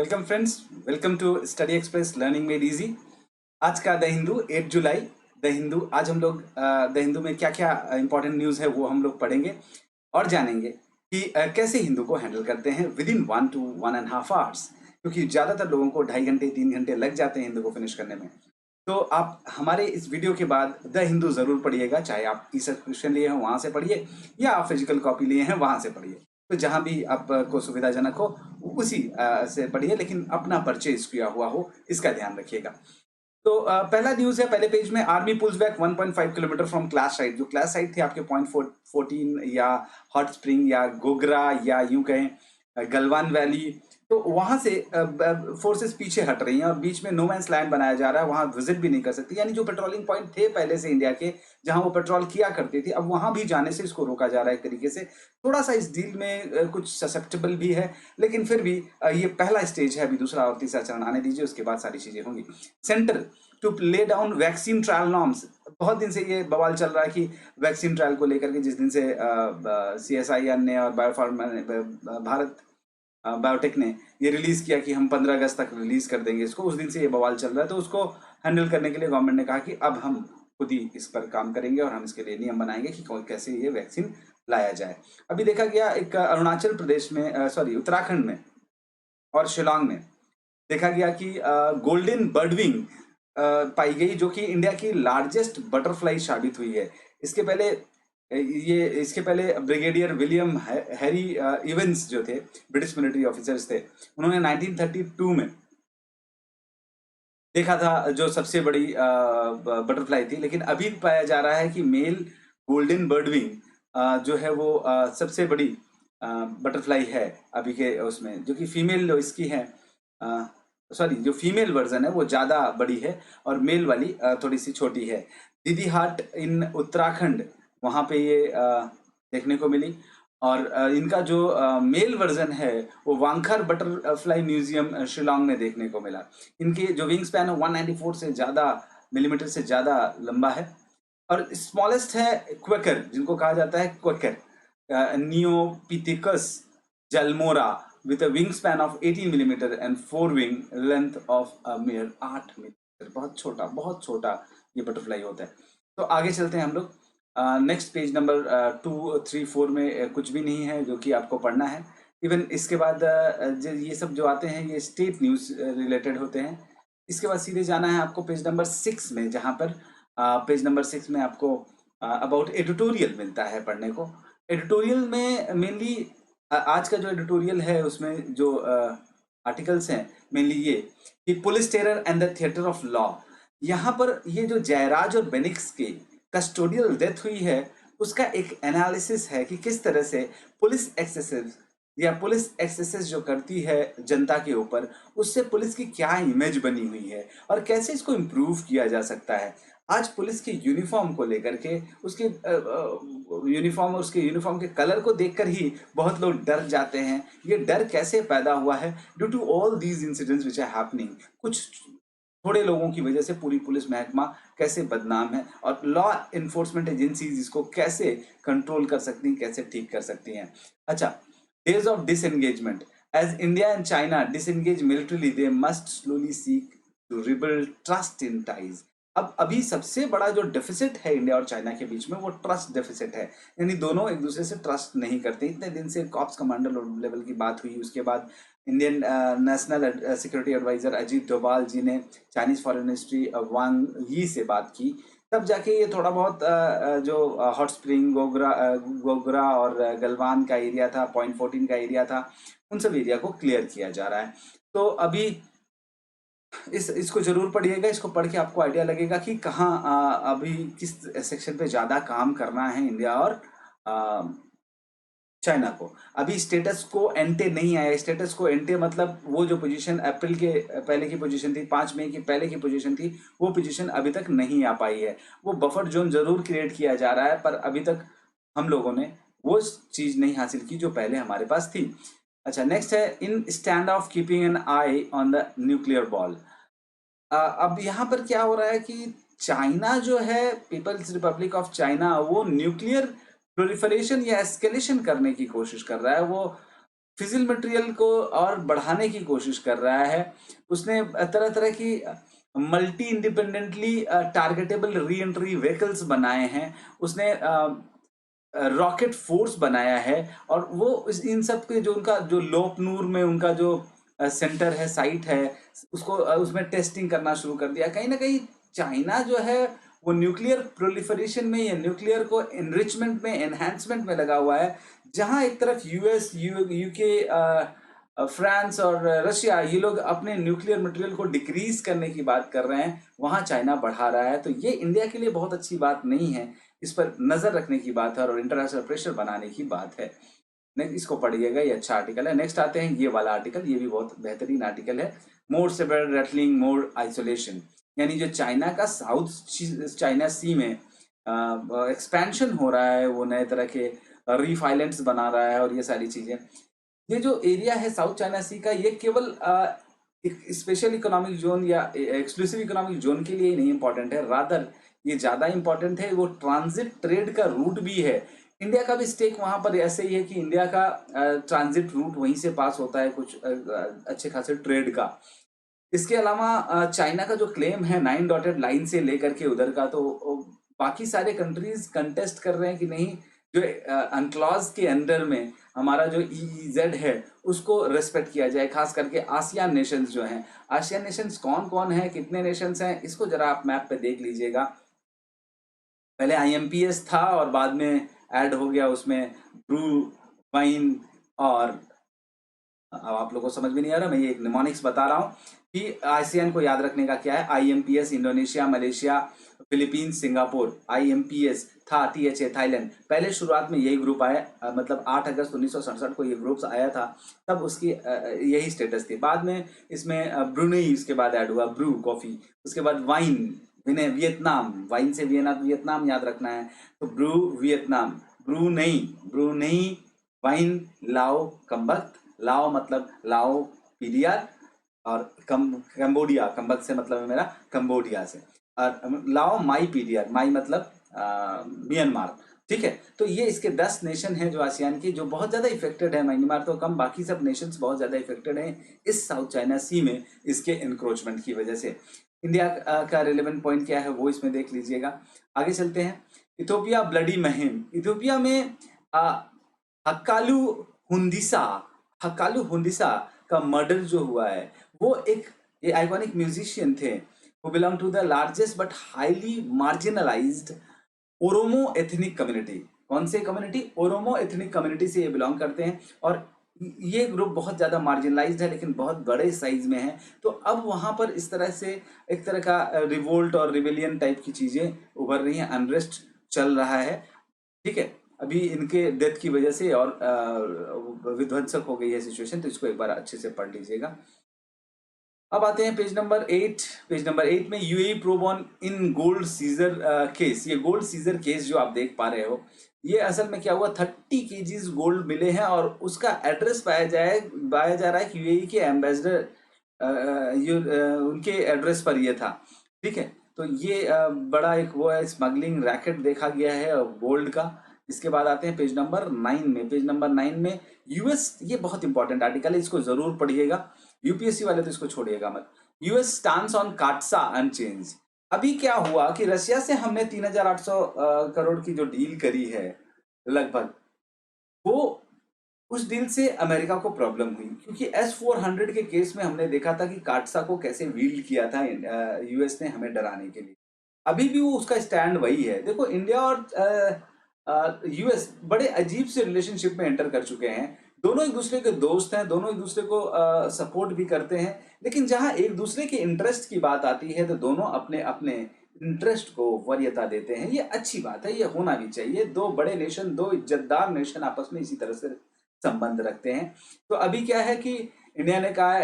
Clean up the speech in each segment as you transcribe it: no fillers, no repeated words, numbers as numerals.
Welcome friends, welcome to study express learning made easy. आज का the Hindu 8 जुलाई। The Hindu आज हम लोग द हिंदू में क्या क्या इंपॉर्टेंट न्यूज़ है वो हम लोग पढ़ेंगे और जानेंगे कि कैसे हिंदू को हैंडल करते हैं विद इन 1 to 1.5 आवर्स, क्योंकि ज़्यादातर लोगों को 2.5 घंटे 3 घंटे लग जाते हैं हिंदू को फिनिश करने में। तो आप हमारे इस वीडियो के बाद द हिंदू ज़रूर पढ़िएगा, चाहे आप ई सब्सक्रिप्शन लिए हैं वहाँ से पढ़िए या आप फिजिकल कॉपी लिए हैं वहाँ से पढ़िए। तो जहाँ भी आपको सुविधाजनक हो उसी से पढ़िए, लेकिन अपना परचेज किया हुआ हो इसका ध्यान रखिएगा। तो पहला न्यूज़ है पहले पेज में, army pulls back 1.5 kilometre from clash site. जो क्लास साइट थे आपके पॉइंट 14 या हॉट स्प्रिंग या गोगरा या यूं कहें गलवान वैली, तो वहां से फोर्सेस पीछे हट रही हैं और बीच में नो मैंस लैंड बनाया जा रहा है, वहां विजिट भी नहीं कर सकती। यानी जो पेट्रोलिंग पॉइंट थे पहले से इंडिया के, जहां वो पेट्रोल किया करती थी, अब वहां भी जाने से इसको रोका जा रहा है एक तरीके से। थोड़ा सा इस डील में कुछ ससेप्टेबल भी है, लेकिन फिर भी ये पहला स्टेज है, अभी दूसरा और तीसरा चरण आने दीजिए, उसके बाद सारी चीजें होंगी। Centre to lay down vaccine trial norms. बहुत दिन से ये बवाल चल रहा है कि वैक्सीन ट्रायल को लेकर के जिस दिन से CSIR ने और बायोफार्मा ने, भारत बायोटेक ने ये रिलीज किया कि हम 15 अगस्त तक रिलीज कर देंगे इसको, उस दिन से ये बवाल चल रहा है। तो उसको हैंडल करने के लिए गवर्नमेंट ने कहा कि अब हम खुद ही इस पर काम करेंगे और हम इसके लिए नियम बनाएंगे कि कैसे ये वैक्सीन लाया जाए। अभी देखा गया एक अरुणाचल प्रदेश में, सॉरी उत्तराखंड में और शिलोंग में देखा गया कि गोल्डन बर्डविंग पाई गई, जो कि इंडिया की लार्जेस्ट बटरफ्लाई साबित हुई है। इसके पहले ब्रिगेडियर विलियम हैरी इवेंस जो थे, ब्रिटिश मिलिट्री ऑफिसर्स थे, उन्होंने 1932 में देखा था जो सबसे बड़ी बटरफ्लाई थी। लेकिन अभी पाया जा रहा है कि मेल गोल्डन बर्डविंग जो है वो सबसे बड़ी बटरफ्लाई है अभी के उसमें, जो कि फीमेल इसकी है, सॉरी जो फीमेल वर्जन है वो ज़्यादा बड़ी है और मेल वाली थोड़ी सी छोटी है। दीदी हाट इन उत्तराखंड, वहाँ पे ये देखने को मिली। और इनका जो मेल वर्जन है वो वांखर बटरफ्लाई म्यूजियम शिलोंग में देखने को मिला। इनकी जो विंग स्पैन है 194 से ज़्यादा मिलीमीटर से ज़्यादा लंबा है। और स्मॉलेस्ट है क्वेकर, जिनको कहा जाता है Quaker, नियोपिथिकस जलमोरा, with a wingspan of 18 millimeter and 4 wing length of a mere 8 millimeter। बहुत छोटा ये बटरफ्लाई होता है। तो आगे चलते हैं हम लोग। नेक्स्ट पेज नंबर 2, 3, 4 में कुछ भी नहीं है जो कि आपको पढ़ना है। इवन इसके बाद ये सब जो आते हैं ये स्टेट न्यूज़ रिलेटेड होते हैं। इसके बाद सीधे जाना है आपको पेज नंबर 6 में, जहाँ पर पेज नंबर 6 में आपको अबाउट एडिटोरियल मिलता है पढ़ने को। एडिटोरियल में मेनली आज का जो एडिटोरियल है उसमें जो आर्टिकल्स हैं मेनली ये कि police terror and the theatre of law. यहाँ पर ये जो जयराज और बेनिक्स की कस्टोडियल डेथ हुई है उसका एक एनालिसिस है कि किस तरह से पुलिस एक्सेसेस या पुलिस एक्सेसेस जो करती है जनता के ऊपर, उससे पुलिस की क्या इमेज बनी हुई है और कैसे इसको इम्प्रूव किया जा सकता है। आज पुलिस की यूनिफॉर्म को लेकर के, उसके यूनिफॉर्म और उसके यूनिफॉर्म के कलर को देखकर ही बहुत लोग डर जाते हैं। ये डर कैसे पैदा हुआ है? Due to all these incidents which are happening. कुछ थोड़े लोगों की वजह से पूरी पुलिस महकमा कैसे बदनाम है और लॉ इन्फोर्समेंट एजेंसीज इसको कैसे कंट्रोल कर सकती हैं, कैसे ठीक कर सकती हैं। अच्छा, days of disengagement. As India and China disengage militarily, they must slowly seek to rebuild trust in ties. अब अभी सबसे बड़ा जो डेफिसिट है इंडिया और चाइना के बीच में वो ट्रस्ट डेफिसिट है, यानी दोनों एक दूसरे से ट्रस्ट नहीं करते। इतने दिन से कॉप्स कमांडर लेवल की बात हुई, उसके बाद Indian national security adviser Ajit Doval ji ने चाइनीज फॉरेन मिनिस्ट्री वांग यी से बात की, तब जाके ये थोड़ा बहुत जो हॉट स्प्रिंग गोगरा और गलवान का एरिया था, पॉइंट 14 का एरिया था, उन सब एरिया को क्लियर किया जा रहा है। तो अभी इसको जरूर पढ़िएगा, इसको पढ़ के आपको आइडिया लगेगा कि कहाँ अभी किस सेक्शन पे ज़्यादा काम करना है इंडिया और चाइना को। अभी स्टेटस को एंटे नहीं आया। स्टेटस को एंटे मतलब वो जो पोजीशन अप्रैल के पहले की पोजीशन थी, 5 मई की पहले की पोजीशन थी, वो पोजीशन अभी तक नहीं आ पाई है। वो बफर जोन जरूर क्रिएट किया जा रहा है, पर अभी तक हम लोगों ने वो चीज़ नहीं हासिल की जो पहले हमारे पास थी। अच्छा, नेक्स्ट है in stand of keeping an I on the nuclear ball. अब यहाँ पर क्या हो रहा है कि चाइना जो है, पीपल्स रिपब्लिक ऑफ चाइना, वो न्यूक्लियर प्रोलिफरेशन या एस्केलेशन करने की कोशिश कर रहा है। वो फिजिल मटेरियल को और बढ़ाने की कोशिश कर रहा है। उसने तरह तरह की multi independently targetable re entry vehicles बनाए हैं। उसने रॉकेट फोर्स बनाया है, और वो इन सब के जो उनका जो लोपनूर में उनका जो सेंटर है, साइट है, उसको उसमें टेस्टिंग करना शुरू कर दिया। कहीं ना कहीं चाइना जो है वो न्यूक्लियर प्रोलिफरेशन में या न्यूक्लियर को एनरिचमेंट में, एनहांसमेंट में लगा हुआ है। जहां एक तरफ यूएस, यूके, फ्रांस और रशिया, ये लोग अपने न्यूक्लियर मटेरियल को डिक्रीज करने की बात कर रहे हैं, वहां चाइना बढ़ा रहा है। तो ये इंडिया के लिए बहुत अच्छी बात नहीं है, इस पर नजर रखने की बात है और इंटरनेशनल प्रेशर बनाने की बात है। नेक्स्ट इसको पढ़िएगा, ये अच्छा आर्टिकल है। नेक्स्ट आते हैं ये वाला आर्टिकल, ये भी बहुत बेहतरीन आर्टिकल है। मोर सेवर रेटलिंग, मोर आइसोलेशन, यानी जो चाइना का साउथ चाइना सी में एक्सपेंशन हो रहा है, वो नए तरह के रीफ आइलैंड्स बना रहा है और ये सारी चीजें। ये जो एरिया है साउथ चाइना सी का, ये केवल एक स्पेशल इकोनॉमिक जोन या एक्सक्लूसिव इकोनॉमिक जोन के लिए ही नहीं इंपॉर्टेंट है, रादर ये ज्यादा इंपॉर्टेंट है, वो ट्रांजिट ट्रेड का रूट भी है। इंडिया का भी स्टेक वहां पर ऐसे ही है कि इंडिया का ट्रांजिट रूट वहीं से पास होता है कुछ अच्छे खासे ट्रेड का। इसके अलावा चाइना का जो क्लेम है 9 डॉटेड लाइन से लेकर के उधर का, तो बाकी सारे कंट्रीज कंटेस्ट कर रहे हैं कि नहीं, जो अनक्लॉज के अंडर में हमारा जो EEZ है उसको रेस्पेक्ट किया जाए। खास करके आसियान नेशंस जो हैं, आसियान नेशंस कौन कौन है, कितने नेशंस हैं, इसको जरा आप मैप पे देख लीजिएगा। पहले IMPS था और बाद में ऐड हो गया उसमें ब्रू, वाइन, और अब आप लोगों को समझ में नहीं आ रहा, मैं ये एक निमोनिक्स बता रहा हूँ कि आसियान को याद रखने का क्या है। IMPS Indonesia, Malaysia, Philippines, Singapore. IMPS था THA थाईलैंड। पहले शुरुआत में यही ग्रुप आया, मतलब 8 अगस्त 1967 को ये ग्रुप आया था, तब उसकी यही स्टेटस थी। बाद में इसमें ब्रुनेई उसके बाद ऐड हुआ, ब्रू कॉफी। उसके बाद वाइन, वियतनाम, वाइन से वियतनाम याद रखना है, तो Bru Vietnam, Brunei, Brunei wine, Lao कम्बक, लाओ मतलब लाओ पीडियार, और कंबोडिया, कम्बक से मतलब है मेरा कंबोडिया से, और लाओ माई पीडियार, माई मतलब म्यांमार। ठीक है, तो ये इसके 10 नेशन हैं जो आसियान की, जो बहुत ज्यादा इफेक्टेड है। म्यांमार तो कम, बाकी सब नेशंस बहुत ज्यादा इफेक्टेड हैं इस साउथ चाइना सी में, इसके इंक्रोचमेंट की वजह से। इंडिया का रिलेवेंट पॉइंट क्या है वो इसमें देख लीजिएगा। आगे चलते हैं। इथोपिया ब्लडी मुहिम। इथोपिया में हक्कालू हुंदिसा, हक्कालू हुंदिसा का मर्डर जो हुआ है, वो एक ये आइकॉनिक म्यूजिशियन थे who belong to the largest but highly marginalized Oromo ethnic community. कौन से कम्युनिटी? ओरोमो एथनिक कम्युनिटी से ये बिलोंग करते हैं, और ये ग्रुप बहुत ज्यादा मार्जिनलाइज्ड है लेकिन बहुत बड़े साइज में है। तो अब वहां पर इस तरह से एक तरह का रिवोल्ट और रिवेलियन टाइप की चीजें उभर रही हैं, अनरेस्ट चल रहा है। ठीक है, अभी इनके डेथ की वजह से और विध्वंसक हो गई है सिचुएशन, तो इसको एक बार अच्छे से पढ़ लीजिएगा। अब आते हैं पेज नंबर 8। पेज नंबर 8 में UAE probe on in gold seizure case. ये गोल्ड सीजर केस जो आप देख पा रहे हो, ये असल में क्या हुआ, 30 केजीज गोल्ड मिले हैं, और उसका एड्रेस पाया जा रहा है कि यूएई के एम्बेसडर उनके एड्रेस पर ये था। ठीक है, तो ये बड़ा एक वो है, स्मगलिंग रैकेट देखा गया है गोल्ड का। इसके बाद आते हैं पेज नंबर 9 में। पेज नंबर 9 में यूएस, ये बहुत इंपॉर्टेंट आर्टिकल है, इसको जरूर पढ़िएगा। यूपीएससी वाले तो इसको छोड़िएगा मत। US stance on CAATSA unchanged. अभी क्या हुआ कि रशिया से हमने 3800 करोड़ की जो डील करी है लगभग, वो उस डील से अमेरिका को प्रॉब्लम हुई, क्योंकि S-400 के केस में हमने देखा था कि काटसा को कैसे वील्ड किया था यूएस ने हमें डराने के लिए। अभी भी वो उसका स्टैंड वही है। देखो, इंडिया और यूएस बड़े अजीब से रिलेशनशिप में एंटर कर चुके हैं। दोनों एक दूसरे के दोस्त हैं, दोनों एक दूसरे को सपोर्ट भी करते हैं, लेकिन जहां एक दूसरे के इंटरेस्ट की बात आती है तो दोनों अपने अपने इंटरेस्ट को वरीयता देते हैं। ये अच्छी बात है, ये होना भी चाहिए। दो बड़े नेशन, दो इज्जतदार नेशन आपस में इसी तरह से संबंध रखते हैं। तो अभी क्या है कि इंडिया ने कहा,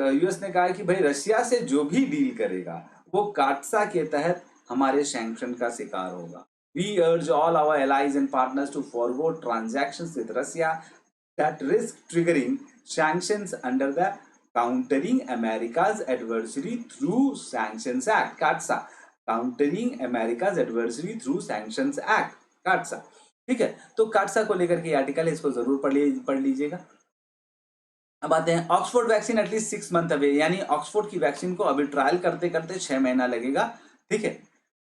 यूएस ने कहा है कि भाई रशिया से जो भी डील करेगा वो काटसा के तहत हमारे सैंक्शन का शिकार होगा। We urge all our allies and partners to forgo transactions with Russia that risk triggering sanctions under the Countering America's Adversary Through Sanctions Act, CATSA। Countering America's Adversary Through Sanctions Act, CATSA। ठीक है, तो काटसा को लेकर के article है, इसको जरूर पढ़ लीजिएगा। अब आते हैं Oxford vaccine at least 6 month away, यानी ऑक्सफोर्ड की वैक्सीन को अभी ट्रायल करते करते 6 महीना लगेगा। ठीक है।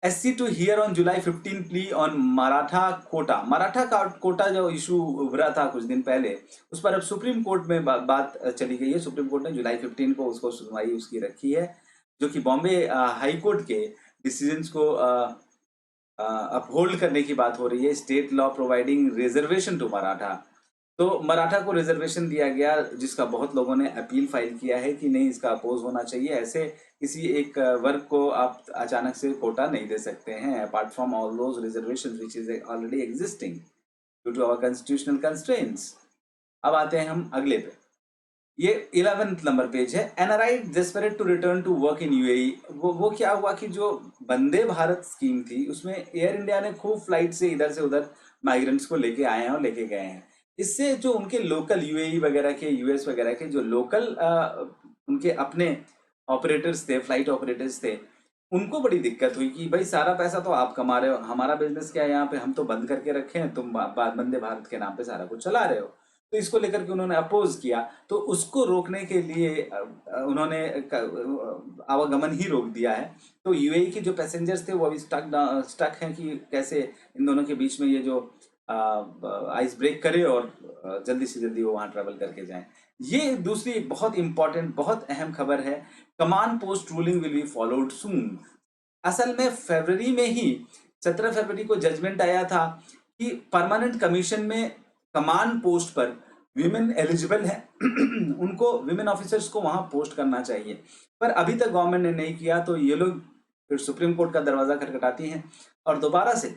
SC to hear on July 15 plea on Maratha quota. Maratha का कोटा जो इशू उभरा था कुछ दिन पहले, उस पर अब सुप्रीम कोर्ट में बात चली गई है। सुप्रीम कोर्ट ने जुलाई 15 को उसको सुनवाई उसकी रखी है, जो कि बॉम्बे हाई कोर्ट के डिसीजंस को अपहोल्ड करने की बात हो रही है। State law providing reservation to Maratha, तो मराठा को रिजर्वेशन दिया गया, जिसका बहुत लोगों ने अपील फाइल किया है कि नहीं, इसका अपोज होना चाहिए। ऐसे किसी एक वर्ग को आप अचानक से कोटा नहीं दे सकते हैं, apart from all those reservations which is already existing due to our constitutional constraints. अब आते हैं हम अगले पे, ये 11th नंबर पेज है। NRI desperate to return to work in UAE. वो क्या हुआ कि जो वंदे भारत स्कीम थी, उसमें एयर इंडिया ने खूब फ्लाइट से इधर से उधर माइग्रेंट्स को लेके आए हैं और लेके गए हैं। इससे जो उनके लोकल यूएई वगैरह के, यूएस वगैरह के जो लोकल उनके अपने ऑपरेटर्स थे, फ्लाइट ऑपरेटर्स थे, उनको बड़ी दिक्कत हुई कि भाई सारा पैसा तो आप कमा रहे हो, हमारा बिजनेस क्या है यहाँ पे, हम तो बंद करके रखे हैं, तुम वंदे भारत के नाम पे सारा कुछ चला रहे हो। तो इसको लेकर के उन्होंने अपोज किया। तो उसको रोकने के लिए उन्होंने आवागमन ही रोक दिया है। तो यूएई के जो पैसेंजर्स थे वो अभी स्टक हैं कि कैसे इन दोनों के बीच में ये जो आइस ब्रेक करे और जल्दी से जल्दी वो वहाँ ट्रेवल करके जाएं। ये दूसरी बहुत इंपॉर्टेंट, बहुत अहम खबर है। Command post ruling will be followed soon. असल में फरवरी में ही 17 फरवरी को जजमेंट आया था कि परमानेंट कमीशन में कमांड पोस्ट पर विमेन एलिजिबल है उनको, विमेन ऑफिसर्स को वहां पोस्ट करना चाहिए, पर अभी तक गवर्नमेंट ने नहीं किया। तो ये लोग फिर सुप्रीम कोर्ट का दरवाजा खटखटाती हैं और दोबारा से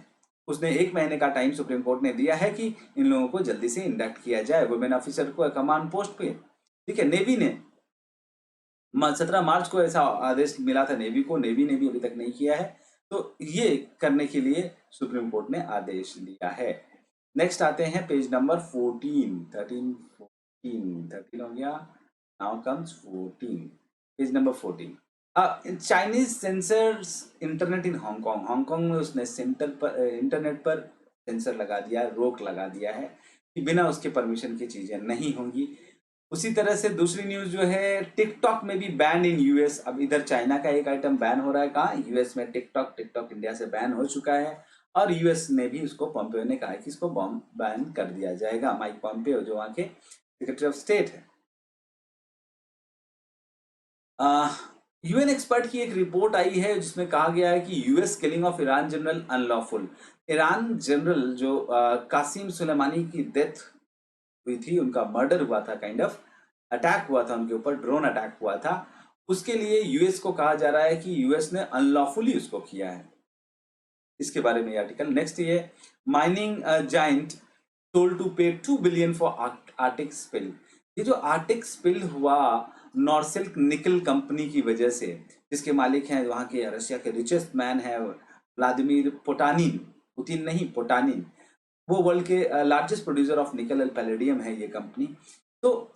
उसने 1 महीने का टाइम सुप्रीम कोर्ट ने दिया है कि इन लोगों को जल्दी से इंडक्ट किया जाए वुमेन ऑफिसर को कमांड पोस्ट पे। ठीक है। नेवी ने 17 मार्च को ऐसा आदेश मिला था नेवी को, नेवी ने भी अभी तक नहीं किया है। तो ये करने के लिए सुप्रीम कोर्ट ने आदेश दिया है। नेक्स्ट आते हैं पेज नंबर 14, 13 हो गया। Now comes 14, page number 14। Chinese sensors internet in Hong Kong. Hong Kong में उसने इंटरनेट पर सेंसर लगा दिया, रोक लगा दिया है कि बिना उसके परमिशन की चीजें नहीं होंगी। उसी तरह से दूसरी न्यूज जो है, टिकटॉक में भी बैन इन यूएस। अब इधर चाइना का एक आइटम बैन हो रहा है, कहाँ, यूएस में टिकटॉक। टिकटॉक इंडिया से बैन हो चुका है और यूएस ने भी उसको, पॉम्पेओ ने कहा है कि इसको बैन कर दिया जाएगा। माइक पॉम्पेओ जो वहाँ के सेक्रेटरी ऑफ स्टेट है। यूएन एक्सपर्ट की एक रिपोर्ट आई है जिसमें कहा गया है कि US killing of Iran general unlawful. Iran general जो कासिम सुलेमानी की डेथ हुई थी, उनका मर्डर हुआ था, काइंड ऑफ अटैक हुआ था उनके ऊपर, ड्रोन अटैक हुआ था, उसके लिए यूएस को कहा जा रहा है कि यूएस ने अनलॉफुली उसको किया है। इसके बारे में आर्टिकल। नेक्स्ट ये, माइनिंग जाइंट टोल्ड टू पे 2 बिलियन फॉर आर्टिक स्पिल। ये जो आर्टिक स्पिल हुआ नॉर्सिल्क निकल कंपनी की वजह से, जिसके मालिक हैं वहाँ के रशिया के रिचेस्ट मैन है व्लादिमीर पोटानिन, पुतिन नहीं, पोटानिन। वो वर्ल्ड के लार्जेस्ट प्रोड्यूसर ऑफ निकल एंड पैलेडियम है ये कंपनी। तो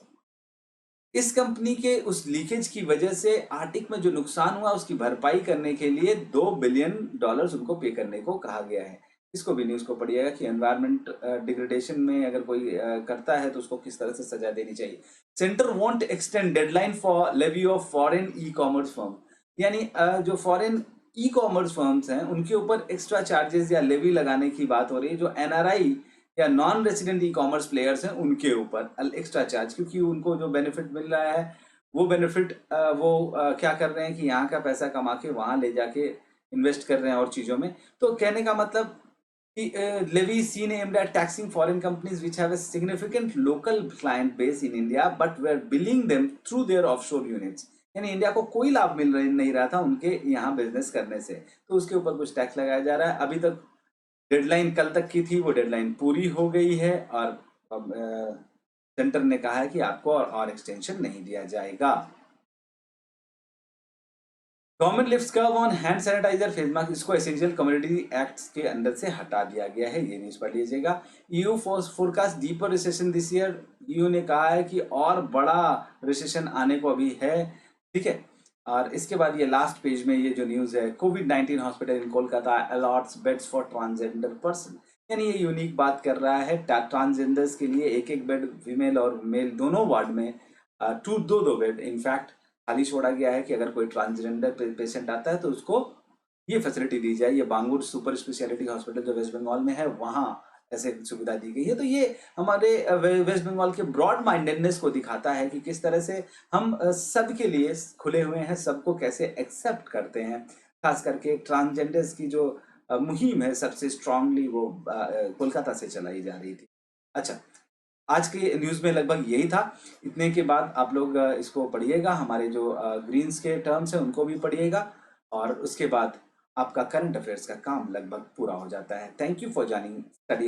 इस कंपनी के उस लीकेज की वजह से आर्टिक में जो नुकसान हुआ उसकी भरपाई करने के लिए $2 बिलियन उनको पे करने को कहा गया है। इसको भी न्यूज को पढ़िएगा कि एनवायरमेंट डिग्रेडेशन में अगर कोई करता है तो उसको किस तरह से सजा देनी चाहिए। Centre won't extend deadline for levy of foreign e commerce firm, यानी जो फॉरेन ई कॉमर्स फर्म्स हैं उनके ऊपर एक्स्ट्रा चार्जेस या लेवी लगाने की बात हो रही है। जो एनआरआई या non resident e commerce players हैं उनके ऊपर एक्स्ट्रा चार्ज, क्योंकि उनको जो बेनिफिट मिल रहा है वो बेनिफिट वो क्या कर रहे हैं कि यहाँ का पैसा कमा के वहां ले जाके इन्वेस्ट कर रहे हैं और चीजों में। तो कहने का मतलब कि levy seen aimed at taxing foreign companies which have a significant local client base in India but were billing them through their offshore units. यानी इंडिया को कोई लाभ मिल नहीं रहा था उनके यहाँ बिजनेस करने से, तो उसके ऊपर कुछ टैक्स लगाया जा रहा है। अभी तक डेडलाइन कल तक की थी, वो डेडलाइन पूरी हो गई है और अब सेंटर ने कहा है कि आपको और एक्सटेंशन नहीं दिया जाएगा। Government lifts curb on hand sanitiser face mask, इसको एसेंशियल कमोडिटी एक्ट के अंदर से हटा दिया गया है, ये न्यूज पढ़ लीजिएगा। EU forecast deeper recession this year, EU ने कहा है कि और बड़ा रिसेशन आने को अभी है। ठीक है। और इसके बाद ये लास्ट पेज में ये जो न्यूज है, कोविड-19 hospital in Kolkata allots beds for transgender person, यानी ये यूनिक बात कर रहा है, ट्रांसजेंडर्स के लिए एक एक बेड फीमेल और मेल दोनों वार्ड में टू दो बेड इनफैक्ट खाली छोड़ा गया है कि अगर कोई ट्रांसजेंडर पेशेंट आता है तो उसको ये फैसिलिटी दी जाए। ये बांगुर सुपर स्पेशलिटी हॉस्पिटल जो वेस्ट बंगाल में है वहाँ ऐसे सुविधा दी गई है। तो ये हमारे वेस्ट बंगाल के ब्रॉड माइंडेडनेस को दिखाता है कि किस तरह से हम सबके लिए खुले हुए हैं, सबको कैसे एक्सेप्ट करते हैं। खास करके ट्रांसजेंडर्स की जो मुहिम है सबसे स्ट्रांगली वो कोलकाता से चलाई जा रही थी। अच्छा, आज के न्यूज़ में लगभग यही था। इतने के बाद आप लोग इसको पढ़िएगा, हमारे जो ग्रीन्स के टर्म्स हैं उनको भी पढ़िएगा, और उसके बाद आपका करंट अफेयर्स का काम लगभग पूरा हो जाता है। Thank you for joining study